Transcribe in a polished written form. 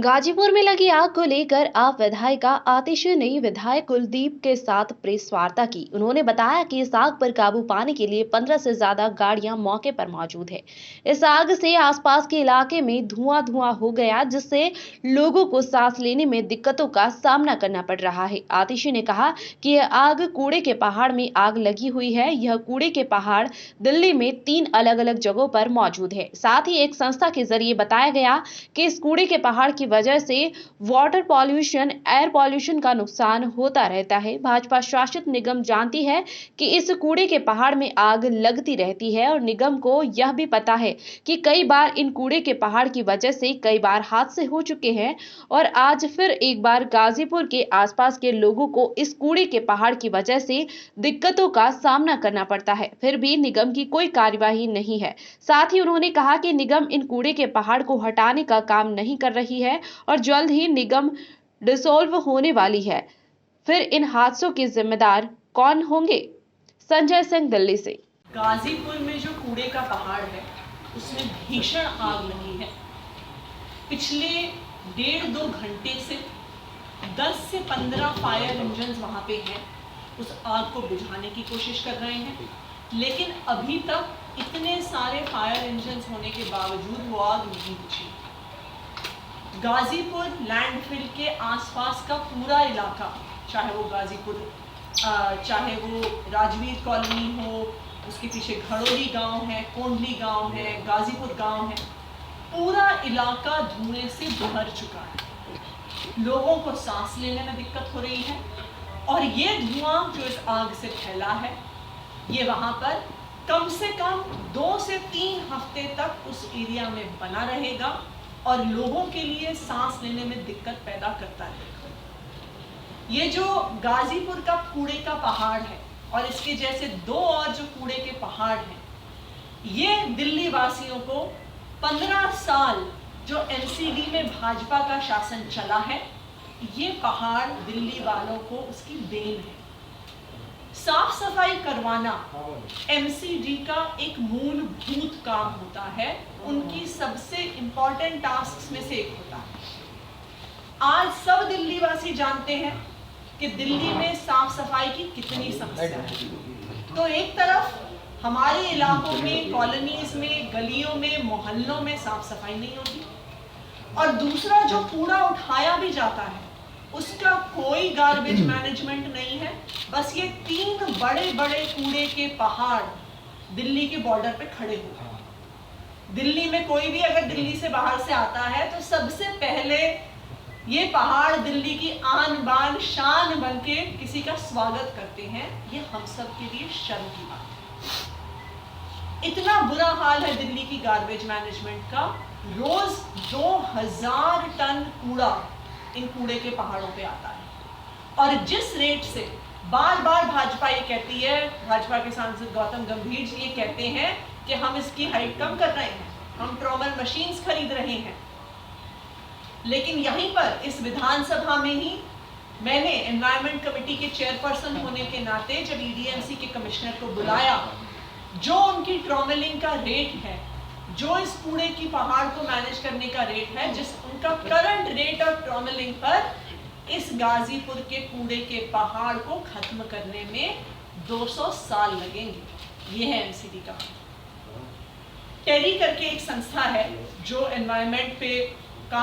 गाजीपुर में लगी आग को लेकर आप विधायिका आतिशी ने विधायक कुलदीप के साथ प्रेस वार्ता की। उन्होंने बताया कि इस आग पर काबू पाने के लिए 15 से ज्यादा गाड़ियां मौके पर मौजूद है। इस आग से आसपास के इलाके में धुआं हो गया, जिससे लोगों को सांस लेने में दिक्कतों का सामना करना पड़ रहा है। आतिशी ने कहा कि यह आग कूड़े के पहाड़ में आग लगी हुई है। यह कूड़े के पहाड़ दिल्ली में 3 अलग अलग जगहों पर मौजूद है। साथ ही एक संस्था के जरिए बताया गया कि इस कूड़े के पहाड़ की वजह से वाटर पॉल्यूशन, एयर पॉल्यूशन का नुकसान होता रहता है। भाजपा शासित निगम जानती है कि इस कूड़े के पहाड़ में आग लगती रहती है और निगम को यह भी पता है कि कई बार इन कूड़े के पहाड़ की वजह से कई बार हादसे हो चुके हैं और आज फिर एक बार गाजीपुर के आसपास के लोगों को इस कूड़े के पहाड़ की वजह से दिक्कतों का सामना करना पड़ता है। फिर भी निगम की कोई कार्यवाही नहीं है। साथ ही उन्होंने कहा कि निगम इन कूड़े के पहाड़ को हटाने का काम नहीं कर रही है और जल्द ही निगम डिसॉल्व होने वाली है। फिर इन हादसों के जिम्मेदार कौन होंगे? संजय सिंह, दिल्ली से। गाजीपुर में जो कूड़े का पहाड़ है उसमें भीषण आग लगी है। पिछले 1.5-2 घंटे से 10 से 15 फायर इंजन वहां पे हैं, उस आग को बुझाने की कोशिश कर रहे हैं, लेकिन अभी तक इतने सारे फायर इंजन होने के बावजूद वो आग नहीं बुझी। गाजीपुर लैंडफिल के आसपास का पूरा इलाका, चाहे वो गाजीपुर, चाहे वो राजवीर कॉलोनी हो, उसके पीछे घड़ोली गांव है, कोंडली गांव है, गाजीपुर गांव है, पूरा इलाका धुएं से भर चुका है। लोगों को सांस लेने में दिक्कत हो रही है और ये धुआं जो इस आग से फैला है, ये वहां पर कम से कम 2 से 3 हफ्ते तक उस एरिया में बना रहेगा और लोगों के लिए सांस लेने में दिक्कत पैदा करता रहेगा। ये जो गाजीपुर का कूड़े का पहाड़ है और इसके जैसे 2 और जो कूड़े के पहाड़ हैं, ये दिल्ली वासियों को 15 साल जो एनसीडी में भाजपा का शासन चला है, ये पहाड़ दिल्ली वालों को उसकी देन है। साफ सफाई करवाना एमसीडी का एक मूलभूत काम होता है, उनकी सबसे इंपॉर्टेंट टास्क में से एक होता है। आज सब दिल्ली वासी जानते हैं कि दिल्ली में साफ सफाई की कितनी समस्या है। तो एक तरफ हमारे इलाकों में, कॉलोनीज में, गलियों में, मोहल्लों में साफ सफाई नहीं होती और दूसरा जो कूड़ा उठाया भी जाता है उसका कोई गार्बेज मैनेजमेंट नहीं है। बस ये 3 बड़े बड़े कूड़े के पहाड़ दिल्ली के बॉर्डर पे खड़े हुए हैं। दिल्ली में कोई भी अगर दिल्ली से बाहर से आता है तो सबसे पहले ये पहाड़ दिल्ली की आन बान शान बन के किसी का स्वागत करते हैं। ये हम सब के लिए शर्म की बात है। इतना बुरा हाल है दिल्ली की गार्बेज मैनेजमेंट का। रोज 2000 टन कूड़ा इन कूड़े के पहाड़ों पे आता है और जिस रेट से बार बार भाजपा ये कहती है, भाजपा के सांसद गौतम गंभीर जी ये कहते हैं कि हम इसकी हाइट कम कर रहे हैं, हम ट्रॉमर मशीन्स खरीद रहे हैं, लेकिन यहीं पर इस विधानसभा में ही मैंने एनवायरमेंट कमेटी के चेयरपर्सन होने के नाते जब ईडीएमसी के कमिश्नर को बुलाया, जो उनकी ट्रॉमलिंग का रेट है, जो इस कूड़े की पहाड़ को मैनेज करने का रेट है, जिस उनका करंट रेट ऑफ ट्रॉमलिंग पर इस गाजीपुर के कूड़े के पहाड़ को खत्म करने में 200 साल लगेंगे। ये है एमसीडी का। टेरी करके एक संस्था है जो एनवायरमेंट पे